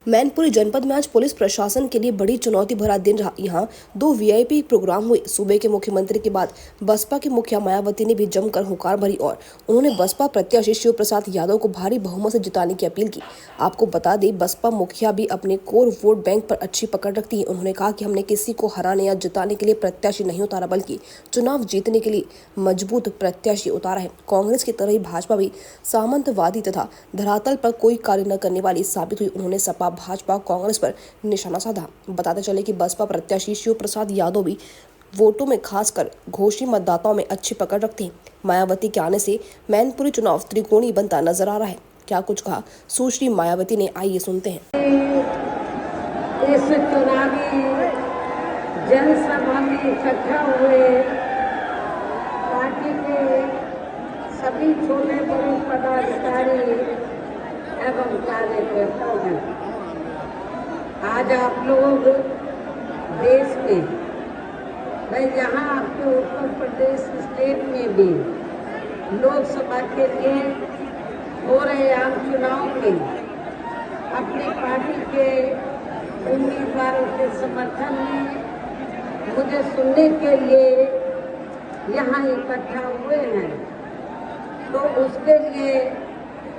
मैनपुरी जनपद में आज पुलिस प्रशासन के लिए बड़ी चुनौती भरा दिन रहा। यहां 2 वीआईपी प्रोग्राम हुए। सूबे के मुख्यमंत्री के बाद बसपा की मुखिया मायावती ने भी जमकर हुंकार भरी और उन्होंने बसपा प्रत्याशी शिव प्रसाद यादव को भारी बहुमत से जिताने की अपील की। आपको बता दें, बसपा मुखिया भी अपने कोर वोट बैंक पर अच्छी पकड़ रखती है। उन्होंने कहा कि हमने किसी को हराने या जिताने के लिए प्रत्याशी नहीं उतारा, बल्कि चुनाव जीतने के लिए मजबूत प्रत्याशी उतारा है। कांग्रेस की तरह ही भाजपा भी सामंतवादी तथा धरातल पर कोई कार्य न करने वाली साबित हुई। उन्होंने सपा, भाजपा, कांग्रेस पर निशाना साधा। बताते चले कि बसपा प्रत्याशी शिव प्रसाद यादव भी वोटों में खासकर घोषी मतदाताओं में अच्छी पकड़ रखते हैं। मायावती के आने से मैनपुरी चुनाव त्रिकोणीय बनता नजर आ रहा है। क्या कुछ कहा सुश्री मायावती ने, आइए सुनते हैं। इस चुनावी जनसभा में इकट्ठा हुए पार्टी के सभी छोटे बड़े पदाधिकारी एवं कार्यकर्ता हैं। आज आप लोग देश में, मैं यहाँ आपके उत्तर प्रदेश स्टेट में भी लोकसभा के लिए हो रहे आम चुनाव में अपनी पार्टी के उम्मीदवारों के समर्थन में मुझे सुनने के लिए यहाँ इकट्ठा हुए हैं, तो उसके लिए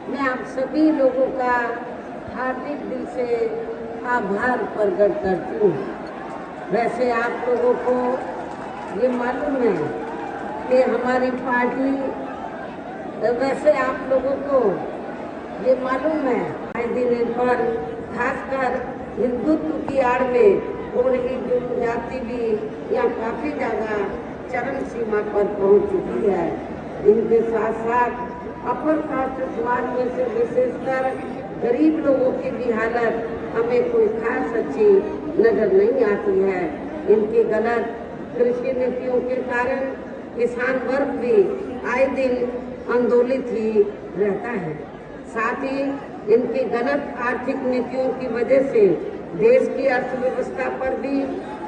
मैं आप सभी लोगों का हार्दिक दिल से आभार प्रकट करती हूँ। वैसे आप लोगों को ये मालूम है कि हमारी पार्टी, वैसे आप लोगों को ये मालूम है आए दिन इन पर खासकर हिंदुत्व की आड़ में हो रही जनजाति भी यहाँ काफी ज्यादा चरम सीमा पर पहुँच चुकी है। इनके साथ साथ अपर कास्ट समाज में से विशेषकर गरीब लोगों की भी हालत हमें कोई खास अच्छी नजर नहीं आती है। इनकी गलत कृषि नीतियों के कारण किसान वर्ग भी आए दिन आंदोलित ही रहता है। साथ ही इनकी गलत आर्थिक नीतियों की वजह से देश की अर्थव्यवस्था पर भी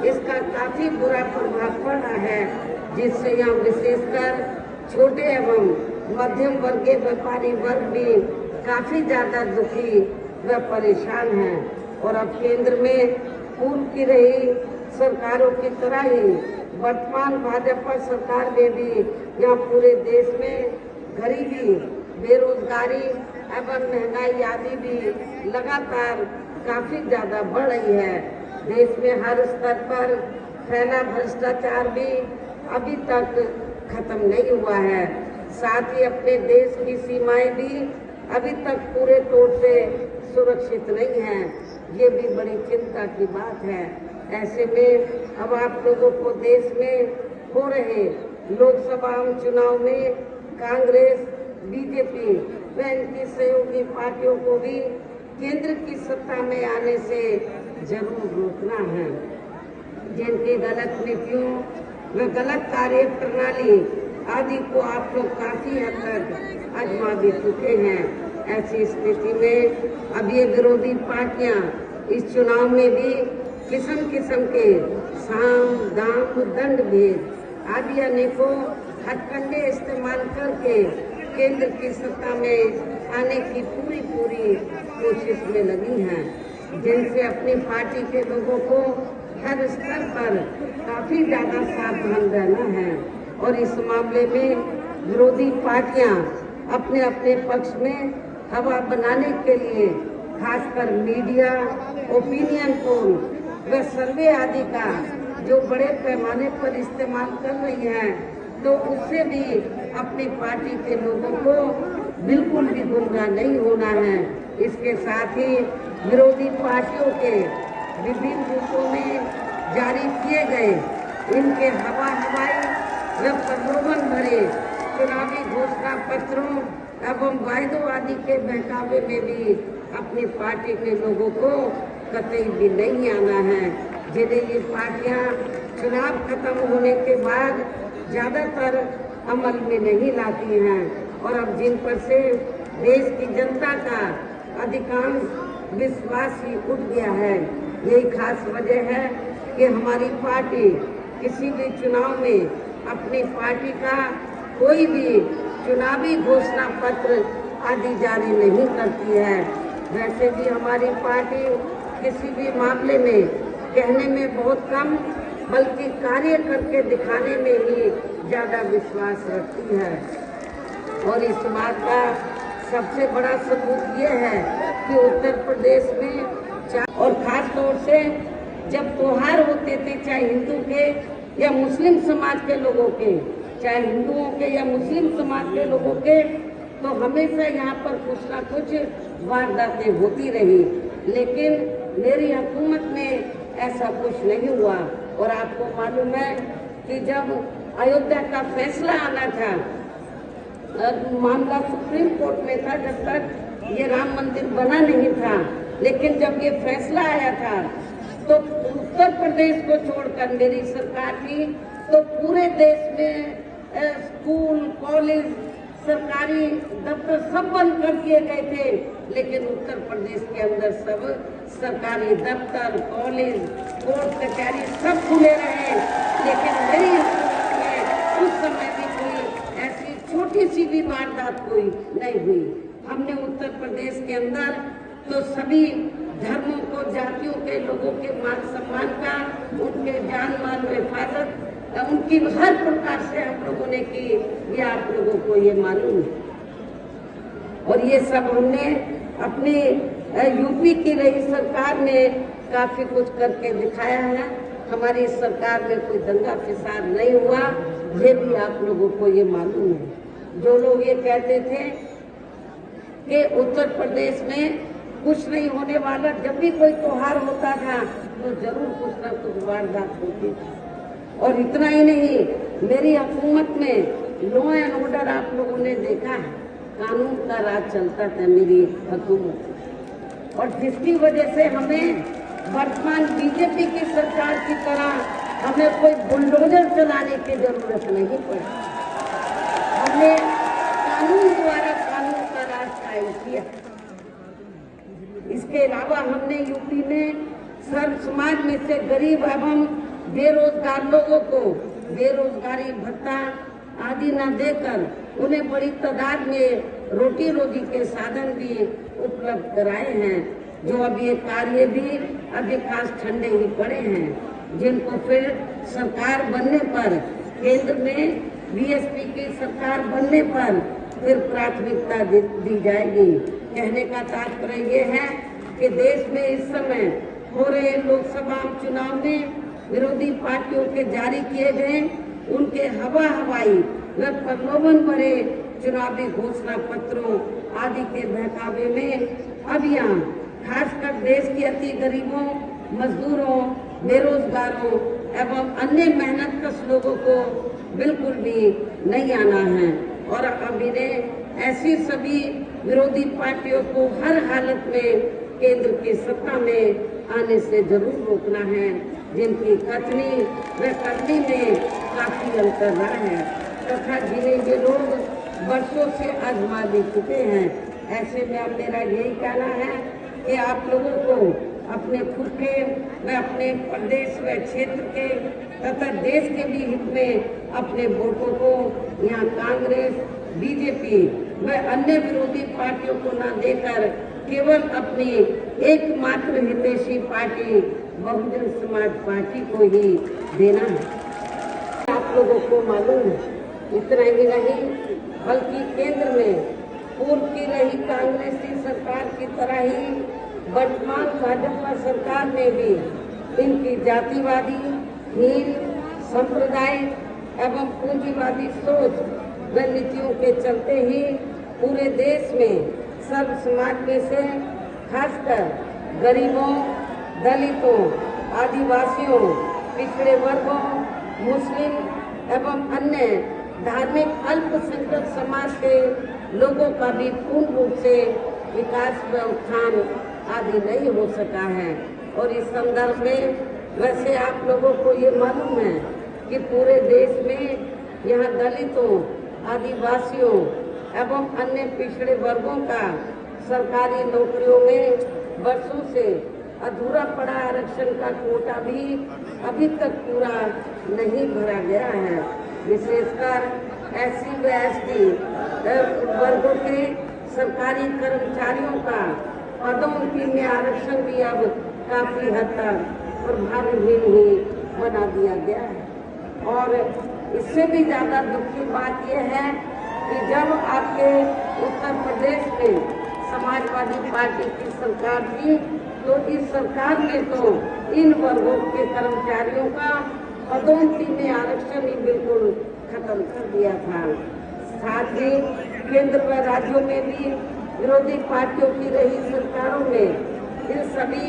इसका काफी बुरा प्रभाव पड़ रहा है, जिससे यहाँ विशेषकर छोटे एवं मध्यम वर्गीय व्यापारी वर्ग भी काफी ज्यादा दुखी व परेशान हैं। और अब केंद्र में पूर्व की रही सरकारों की तरह ही वर्तमान भाजपा सरकार में भी यहाँ पूरे देश में गरीबी, बेरोजगारी एवं महंगाई आदि भी लगातार काफी ज्यादा बढ़ रही है। देश में हर स्तर पर फैला भ्रष्टाचार भी अभी तक खत्म नहीं हुआ है। साथ ही अपने देश की सीमाएं भी अभी तक पूरे तौर से सुरक्षित नहीं है। ये भी बड़ी चिंता की बात है। ऐसे में अब आप लोगों को देश में हो रहे लोकसभा चुनाव में कांग्रेस, बीजेपी व इनकी सहयोगी पार्टियों को भी केंद्र की सत्ता में आने से जरूर रोकना है। जिनकी गलत नीतियों व गलत कार्य प्रणाली आदि को आप लोग काफी हद तक आजमा भी चुके हैं। ऐसी स्थिति में अब ये विरोधी पार्टियां इस चुनाव में भी किस्म किस्म के साम, दाम, दंड भेद आदि अनेकों हथकंडे इस्तेमाल करके केंद्र की सत्ता में आने की पूरी कोशिश में लगी हैं, जिनसे अपनी पार्टी के लोगों को हर स्तर पर काफी ज्यादा सावधान रहना है। और इस मामले में विरोधी पार्टियां अपने अपने पक्ष में हवा बनाने के लिए खासकर मीडिया, ओपिनियन पोल व सर्वे आदि का जो बड़े पैमाने पर इस्तेमाल कर रही है, तो उससे भी अपनी पार्टी के लोगों को बिल्कुल भी गुमराह नहीं होना है। इसके साथ ही विरोधी पार्टियों के विभिन्न रूपों में जारी किए गए इनके हवाई व प्रलोभन भरे चुनावी घोषणा पत्रों एवं वायदों आदि के बहकावे में भी अपनी पार्टी के लोगों को कतई भी नहीं आना है, जिन्हें ये पार्टियां चुनाव खत्म होने के बाद ज्यादातर अमल में नहीं लाती हैं। और अब जिन पर से देश की जनता का अधिकांश विश्वास ही उठ गया है। यही खास वजह है कि हमारी पार्टी किसी भी चुनाव में अपनी पार्टी का कोई भी चुनावी घोषणा पत्र आदि जारी नहीं करती है। वैसे भी हमारी पार्टी किसी भी मामले में कहने में बहुत कम बल्कि कार्य करके दिखाने में ही ज़्यादा विश्वास रखती है। और इस बात का सबसे बड़ा सबूत ये है कि उत्तर प्रदेश में और खास तौर से जब त्योहार होते थे, चाहे हिंदू के या मुस्लिम समाज के लोगों के, चाहे हिंदुओं के या मुस्लिम समाज के लोगों के, तो हमेशा यहाँ पर कुछ ना कुछ वारदातें होती रही। लेकिन मेरी हुकूमत में ऐसा कुछ नहीं हुआ। और आपको मालूम है कि जब अयोध्या का फैसला आना था, मामला सुप्रीम कोर्ट में था, जब तक ये राम मंदिर बना नहीं था, लेकिन जब ये फैसला आया था तो उत्तर प्रदेश को छोड़कर मेरी सरकार की तो पूरे देश में स्कूल, कॉलेज, सरकारी दफ्तर सब बंद कर दिए गए थे। लेकिन उत्तर प्रदेश के अंदर सब सरकारी दफ्तर, कॉलेज, कोर्ट कचहरी सब खुले रहे। लेकिन मेरी हुकूमत में उस समय भी कोई ऐसी छोटी सी भी वारदात कोई नहीं हुई। हमने उत्तर प्रदेश के अंदर तो सभी धर्मों को, जातियों के लोगों के मान सम्मान का, उनके जान माल में हिफाजत, उनकी हर प्रकार से हम लोगों ने की, ये आप लोगों को ये मालूम है। और ये सब हमने अपने यूपी की रही सरकार ने काफी कुछ करके दिखाया है। हमारी सरकार में कोई दंगा फिसाद नहीं हुआ, ये भी आप लोगों को ये मालूम है। जो लोग ये कहते थे कि उत्तर प्रदेश में कुछ नहीं होने वाला, जब भी कोई त्योहार होता था तो जरूर कुछ न कुछ वारदात होती थी। और इतना ही नहीं, मेरी हुकूमत में लॉ एंड ऑर्डर आप लोगों ने देखा है, कानून का राज चलता था मेरी हुकूमत। और जिसकी वजह से हमें वर्तमान बीजेपी की सरकार की तरह हमें कोई बुलडोजर चलाने की जरूरत नहीं पड़ी। हमने कानून द्वारा कानून का राज कायम किया। इसके अलावा हमने यूपी में सर्व समाज में से गरीब एवं बेरोजगार लोगों को बेरोजगारी भत्ता आदि न देकर उन्हें बड़ी तादाद में रोटी रोजी के साधन भी उपलब्ध कराए हैं। जो अब ये कार्य भी अभी खास ठंडे ही पड़े हैं, जिनको फिर सरकार बनने पर, केंद्र में बीएसपी की सरकार बनने पर फिर प्राथमिकता दी जाएगी। कहने का तात्पर्य ये है कि देश में इस समय हो रहे लोकसभा चुनाव में विरोधी पार्टियों के जारी किए गए उनके हवाई व प्रलोभन भरे चुनावी घोषणा पत्रों आदि के बहकावे में अब यहाँ खासकर देश के अति गरीबों, मजदूरों, बेरोजगारों एवं अन्य मेहनतकश लोगों को बिल्कुल भी नहीं आना है। और अब इन्हें ऐसी सभी विरोधी पार्टियों को हर हालत में केंद्र की सत्ता में आने से जरूर रोकना है, जिनकी कथनी व करनी में काफी अंतर रहा है तथा जिन्हें ये लोग वर्षों से आजमा ले चुके हैं। ऐसे में अब मेरा यही कहना है कि आप लोगों को अपने खुद के व अपने प्रदेश व क्षेत्र के तथा देश के भी हित में अपने वोटों को यहाँ कांग्रेस, बीजेपी व अन्य विरोधी पार्टियों को न देकर केवल अपनी एकमात्र हितैषी पार्टी बहुजन समाज पार्टी को ही देना है। आप लोगों को मालूम है, इतना ही नहीं बल्कि केंद्र में पूर्व की रही कांग्रेसी सरकार की तरह ही वर्तमान भाजपा सरकार ने भी इनकी जातिवादी, हीन, सांप्रदायिक एवं पूंजीवादी सोच व नीतियों के चलते ही पूरे देश में सर्व समाज में से खासकर गरीबों, दलितों, आदिवासियों, पिछड़े वर्गों, मुस्लिम एवं अन्य धार्मिक अल्पसंख्यक समाज के लोगों का भी पूर्ण रूप से विकास व उत्थान आदि नहीं हो सका है। और इस संदर्भ में वैसे आप लोगों को ये मालूम है कि पूरे देश में यहाँ दलितों, आदिवासियों एवं अन्य पिछड़े वर्गों का सरकारी नौकरियों में वर्षों से अधूरा पड़ा आरक्षण का कोटा भी अभी तक पूरा नहीं भरा गया है। विशेषकर SC व ST वर्गों के सरकारी कर्मचारियों का पदोन्नति में आरक्षण भी अब काफी हद तक प्रभावहीन ही बना दिया गया है। और इससे भी ज्यादा दुख की बात यह है कि जब आपके उत्तर प्रदेश में समाजवादी पार्टी की सरकार थी तो इस सरकार ने तो इन वर्गों के कर्मचारियों का पदोन्नति में आरक्षण ही बिल्कुल खत्म कर दिया था। साथ ही केंद्र व राज्यों में भी विरोधी पार्टियों की रही सरकारों में इन सभी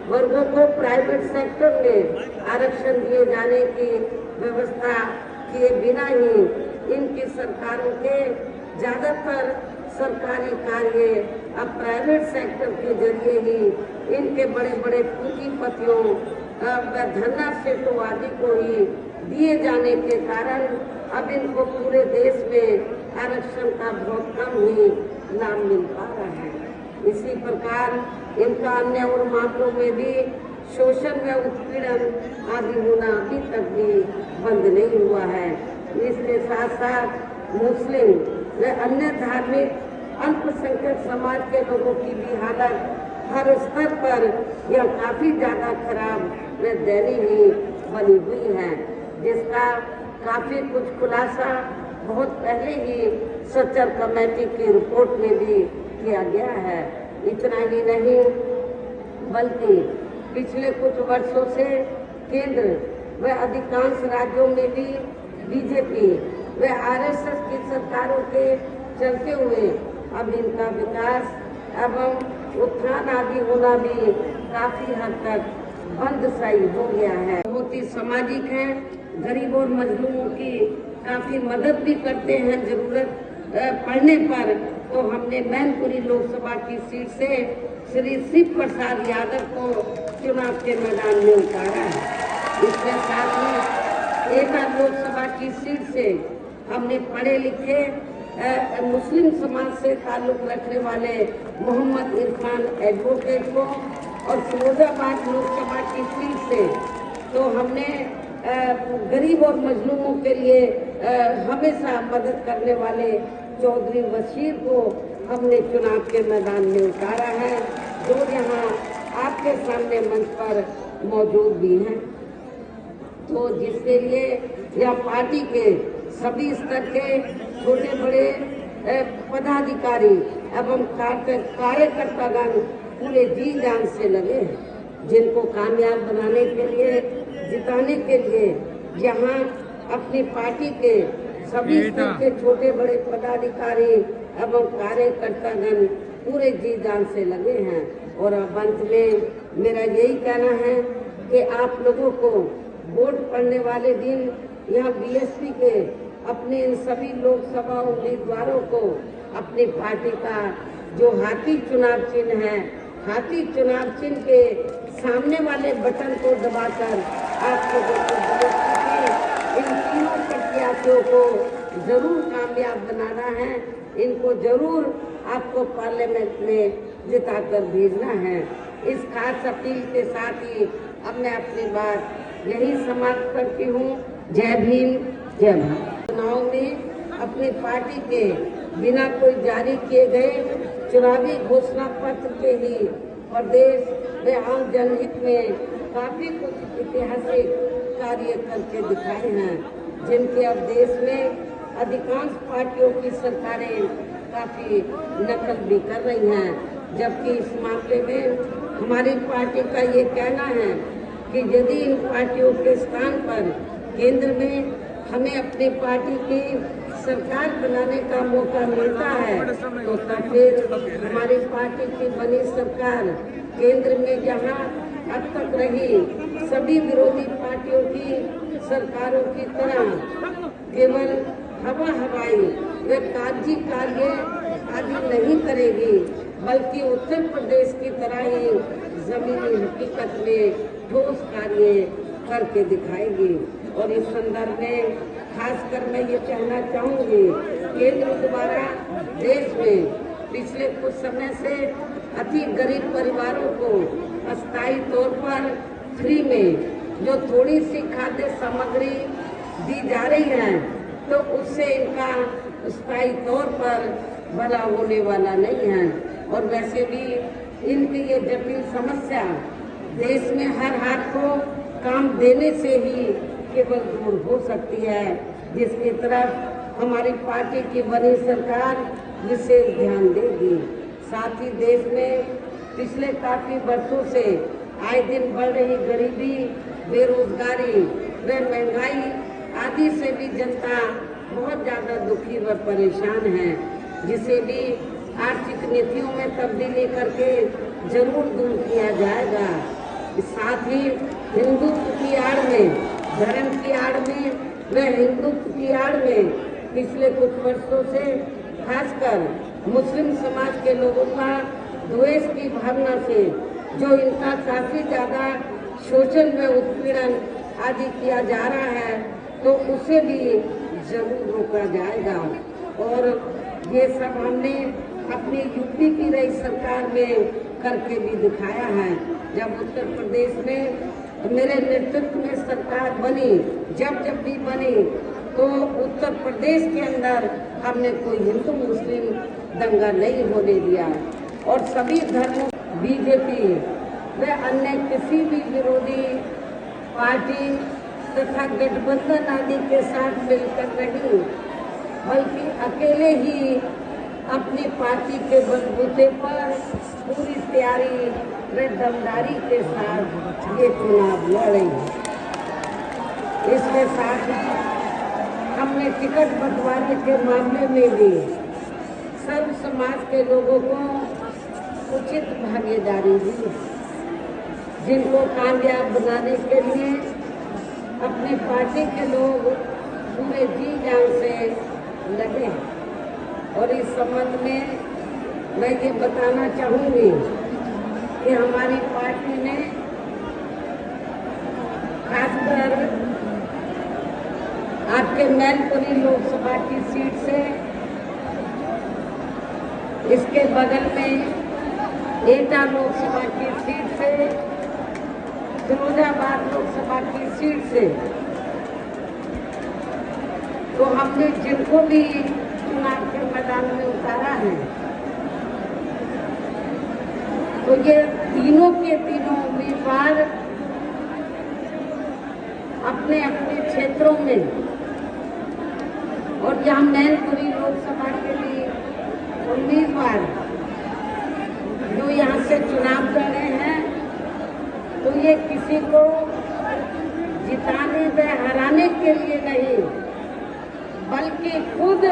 वर्गों को प्राइवेट सेक्टर में आरक्षण दिए जाने की व्यवस्था किए बिना ही इनकी सरकारों के ज्यादातर सरकारी कार्य अब प्राइवेट सेक्टर के जरिए ही इनके बड़े बड़े पूंजीपतियों व धन्ना सेठों आदि को ही दिए जाने के कारण अब इनको पूरे देश में आरक्षण का बहुत कम ही लाभ मिल पा रहा है। इसी प्रकार इनका अन्य और मामलों में भी शोषण व उत्पीड़न आदि होना अभी तक भी बंद नहीं हुआ है। इसके साथ साथ मुस्लिम व अन्य धार्मिक अल्पसंख्यक समाज के लोगों की भी हालत हर स्तर पर यह काफी ज्यादा खराब व दयनीय बनी हुई है, जिसका काफी कुछ खुलासा बहुत पहले ही सच्चर कमेटी की रिपोर्ट में भी किया गया है। इतना ही नहीं बल्कि पिछले कुछ वर्षों से केंद्र व अधिकांश राज्यों में भी बीजेपी व आरएसएस की सरकारों के चलते हुए अब इनका विकास एवं उत्थान आदि होना भी काफी हद तक बंद सा हो गया है। बहुत ही सामाजिक है, गरीब और मजलूमों की काफी मदद भी करते हैं जरूरत पड़ने पर। तो हमने मैनपुरी लोकसभा की सीट से श्री शिव प्रसाद यादव को चुनाव के मैदान में उतारा है। इसके साथ ही एटा लोकसभा की सीट से हमने पढ़े लिखे मुस्लिम समाज से ताल्लुक रखने वाले मोहम्मद इरफान एडवोकेट को और फिरोजाबाद लोकसभा की सीट से तो हमने गरीब और मजलूमों के लिए हमेशा मदद करने वाले चौधरी बशीर को हमने चुनाव के मैदान में उतारा है, जो यहाँ आपके सामने मंच पर मौजूद भी हैं। तो जिसके लिए यह पार्टी के सभी स्तर के छोटे बड़े पदाधिकारी एवं कार्यकर्तागण पूरे जी जान से लगे हैं, जिनको कामयाब बनाने के लिए, जिताने के लिए यहाँ अपनी पार्टी के सभी स्तर के छोटे बड़े पदाधिकारी एवं कार्यकर्तागण पूरे जी जान से लगे हैं। और अब अंत में मेरा यही कहना है कि आप लोगों को वोट पड़ने वाले दिन यहाँ बीएसपी के अपने इन सभी लोकसभा उम्मीदवारों को अपनी पार्टी का जो हाथी चुनाव चिन्ह है, हाथी चुनाव चिन्ह के सामने वाले बटन को दबाकर आप लोगों को इन तीनों प्रत्याशियों को जरूर कामयाब बनाना है। इनको जरूर आपको पार्लियामेंट में जिताकर भेजना है। इस खास अपील के साथ ही अब मैं अपनी बात यही समाप्त करती हूँ। जय भीम, जय भारत। चुनाव में अपनी पार्टी के बिना कोई जारी किए गए चुनावी घोषणा पत्र के ही प्रदेश व आम जनहित में काफी कुछ ऐतिहासिक कार्य करके दिखाए हैं, जिनके अब देश में अधिकांश पार्टियों की सरकारें काफी नकल भी कर रही हैं। जबकि इस मामले में हमारी पार्टी का ये कहना है कि यदि इन पार्टियों के स्थान पर केंद्र में हमें अपनी पार्टी की सरकार बनाने का मौका मिलता है तो तब फिर हमारी पार्टी की बनी सरकार केंद्र में जहां अब तक रही सभी विरोधी पार्टियों की सरकारों की तरह केवल हवाई व कागजी कार्य आदि नहीं करेगी, बल्कि उत्तर प्रदेश की तरह ही जमीनी हकीकत में ठोस कार्य करके दिखाएगी। और इस संदर्भ में खासकर मैं ये कहना चाहूंगी, केंद्र द्वारा देश में पिछले कुछ समय से अति गरीब परिवारों को अस्थायी तौर पर फ्री में जो थोड़ी सी खाद्य सामग्री दी जा रही है, तो उससे इनका स्थायी तौर पर भला होने वाला नहीं है। और वैसे भी इनकी ये जटिल समस्या देश में हर हाथ को काम देने से ही केवल दूर हो सकती है, जिसकी तरफ हमारी पार्टी की बनी सरकार विशेष ध्यान देगी। साथ ही देश में पिछले काफी वर्षों से आए दिन बढ़ रही गरीबी, बेरोजगारी व महंगाई आदि से भी जनता बहुत ज्यादा दुखी व परेशान है, जिसे भी आर्थिक नीतियों में तब्दीली करके जरूर दूर किया जाएगा। साथ ही हिंदुत्व की आड़ में, धर्म की आड़ में व हिंदुत्व की आड़ में पिछले कुछ वर्षों से खासकर मुस्लिम समाज के लोगों का द्वेष की भावना से जो इनका काफी ज्यादा शोषण व उत्पीड़न आदि किया जा रहा है, तो उसे भी जरूर रोका जाएगा। और ये सब हमने अपनी यूपी की रही सरकार में करके भी दिखाया है। जब उत्तर प्रदेश में मेरे नेतृत्व में सरकार बनी, जब भी बनी, तो उत्तर प्रदेश के अंदर हमने कोई हिंदू मुस्लिम दंगा नहीं होने दिया और सभी धर्मों बीजेपी व अन्य किसी भी विरोधी पार्टी तथा गठबंधन आदि के साथ मिलकर नहीं, बल्कि अकेले ही अपनी पार्टी के बलबूते पर पूरी तैयारी व दमदारी के साथ ये चुनाव लड़े। इसके साथ हमने टिकट बंटवारे के मामले में भी सर्व समाज के लोगों को उचित भागीदारी दी, जिनको कामयाब बनाने के लिए अपनी पार्टी के लोग पूरे जी जान से लगे। और इस संबंध में मैं ये बताना चाहूँगी कि हमारी पार्टी ने खासकर आपके मैनपुरी लोकसभा की सीट से, इसके बगल में एटा लोकसभा की सीट से, फिरोजाबाद लोकसभा की सीट से, तो हमने जिनको भी चुनाव के मैदान में उतारा है, तो ये तीनों के तीनों उम्मीदवार अपने अपने क्षेत्रों में, और जहाँ मैनपुरी लोकसभा के लिए उम्मीदवार जो यहाँ से चुनाव लड़ रहे हैं, तो ये किसी को जिताने व हराने के लिए नहीं, बल्कि खुद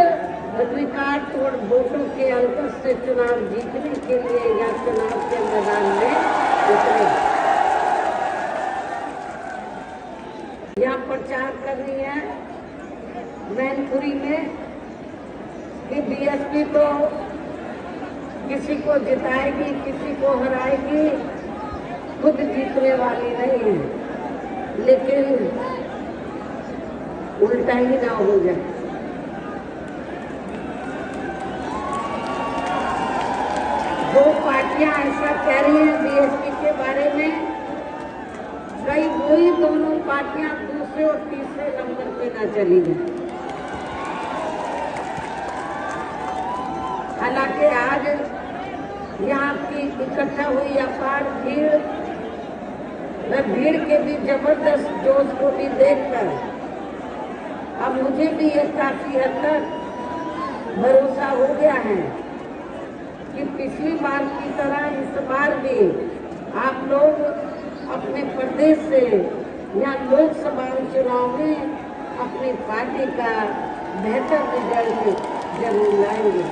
रिकॉर्ड तोड़ वोटों के अंतर से चुनाव जीतने के लिए या चुनाव के मैदान में उतरे। यहाँ प्रचार कर रही है मैनपुरी में कि बीएसपी तो किसी को जिताएगी, किसी को हराएगी, खुद जीतने वाली नहीं है, लेकिन उल्टा ही ना हो जाए। दो पार्टियां ऐसा कह रही हैं बीएसपी के बारे में, कई वही दोनों पार्टियां दूसरे और तीसरे नंबर पे ना चली जाए। हालांकि आज यहाँ की इकट्ठा हुई अपार भीड़ व भीड़ के भी जबरदस्त जोश को भी देखकर अब मुझे भी ये काफी हद तक भरोसा हो गया है कि पिछली बार की तरह इस बार भी आप लोग अपने प्रदेश से या लोकसभा चुनाव में अपनी पार्टी का बेहतर रिजल्ट जरूर लाएंगे।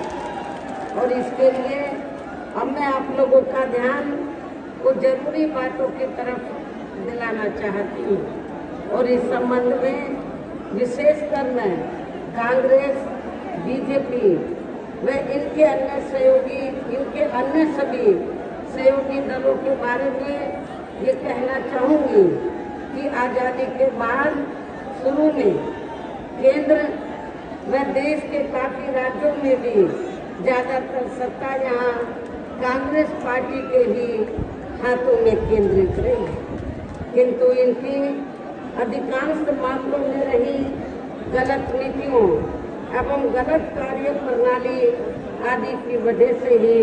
और इसके लिए अब मैं आप लोगों का ध्यान को जरूरी बातों की तरफ दिलाना चाहती हूँ। और इस संबंध में विशेषकर मैं कांग्रेस, बीजेपी व इनके अन्य सहयोगी, इनके अन्य सभी सहयोगी दलों के बारे में ये कहना चाहूँगी कि आज़ादी के बाद शुरू में केंद्र व देश के काफी राज्यों में भी ज़्यादातर सत्ता यहाँ कांग्रेस पार्टी के ही हाथों में केंद्रित रही, किंतु इनकी अधिकांश मामलों में रही गलत नीतियों एवं गलत कार्य प्रणाली आदि की वजह से ही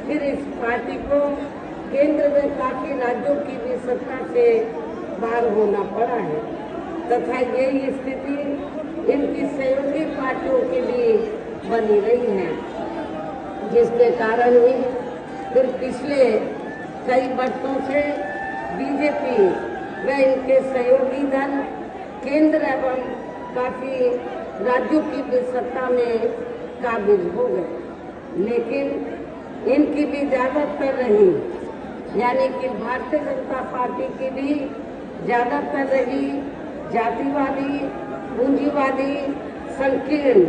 फिर इस पार्टी को केंद्र में काफी राज्यों की भी सत्ता से बाहर होना पड़ा है तथा यही स्थिति इनकी सहयोगी पार्टियों की भी बनी रही है, जिसके कारण ही फिर पिछले कई वर्षों से बीजेपी व इनके सहयोगी दल केंद्र एवं काफी राज्यों की भी सत्ता में काबिज हो गए, लेकिन इनकी भी ज्यादातर रही, यानी कि भारतीय जनता पार्टी की भी ज्यादातर रही जातिवादी, पूंजीवादी, संकीर्ण,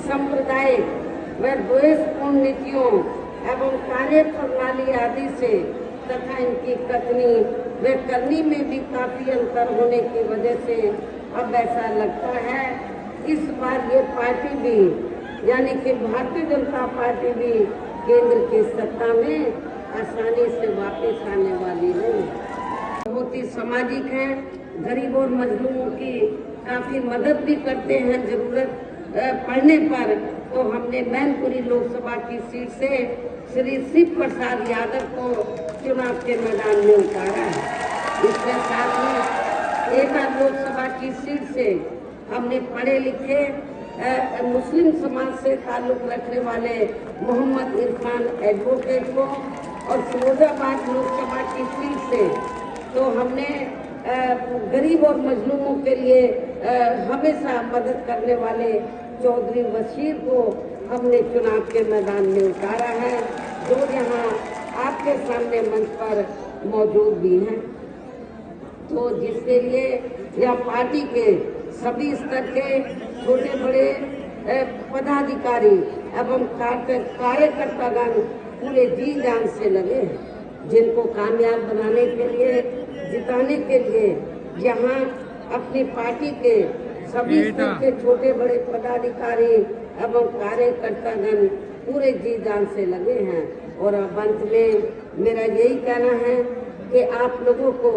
सांप्रदायिक व द्वेषपूर्ण नीतियों एवं कार्य प्रणाली आदि से तथा इनकी कथनी व करनी में भी काफी अंतर होने की वजह से अब ऐसा लगता है इस बार ये पार्टी भी, यानी कि भारतीय जनता पार्टी भी केंद्र की सत्ता में आसानी से वापस आने वाली नहीं। बहुत ही सामाजिक है, गरीब और मजलूमों की काफी मदद भी करते हैं जरूरत पड़ने पर। तो हमने मैनपुरी लोकसभा की सीट से श्री शिव प्रसाद यादव को चुनाव के मैदान में उतारा है। इसके साथ ही एक लोकसभा की सीट से हमने पढ़े लिखे मुस्लिम समाज से ताल्लुक रखने वाले मोहम्मद इरफान एडवोकेट को और फिरोजाबाद लोकसभा की सीट से तो हमने गरीब और मजलूमों के लिए हमेशा मदद करने वाले चौधरी बशीर को हमने चुनाव के मैदान में उतारा है, जो यहाँ आपके सामने मंच पर मौजूद भी हैं। तो जिसके लिए यह पार्टी के सभी स्तर के छोटे बड़े पदाधिकारी एवं कार्यकर्तागण पूरे जी जान से लगे हैं, जिनको कामयाब बनाने के लिए, जिताने के लिए यहाँ अपनी पार्टी के सभी स्तर के छोटे बड़े पदाधिकारी एवं कार्यकर्तागण पूरे जी जान से लगे हैं। और अब अंत में मेरा यही कहना है कि आप लोगों को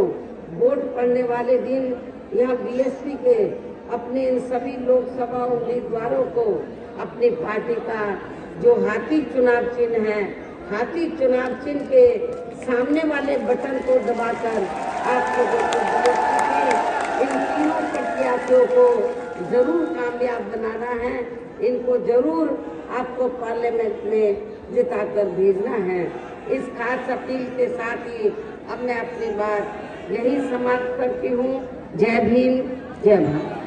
वोट पड़ने वाले दिन यहाँ बीएसपी के अपने इन सभी लोकसभा उम्मीदवारों को अपनी पार्टी का जो हाथी चुनाव चिन्ह है, हाथी चुनाव चिन्ह के सामने वाले बटन को दबाकर आप लोगों को इन तीनों प्रत्याशियों को जरूर कामयाब बनाना है। इनको जरूर आपको पार्लियामेंट में जिताकर भेजना है। इस खास अपील के साथ ही अब मैं अपनी बात यही समाप्त करती हूँ। जय भीम, जय भारत।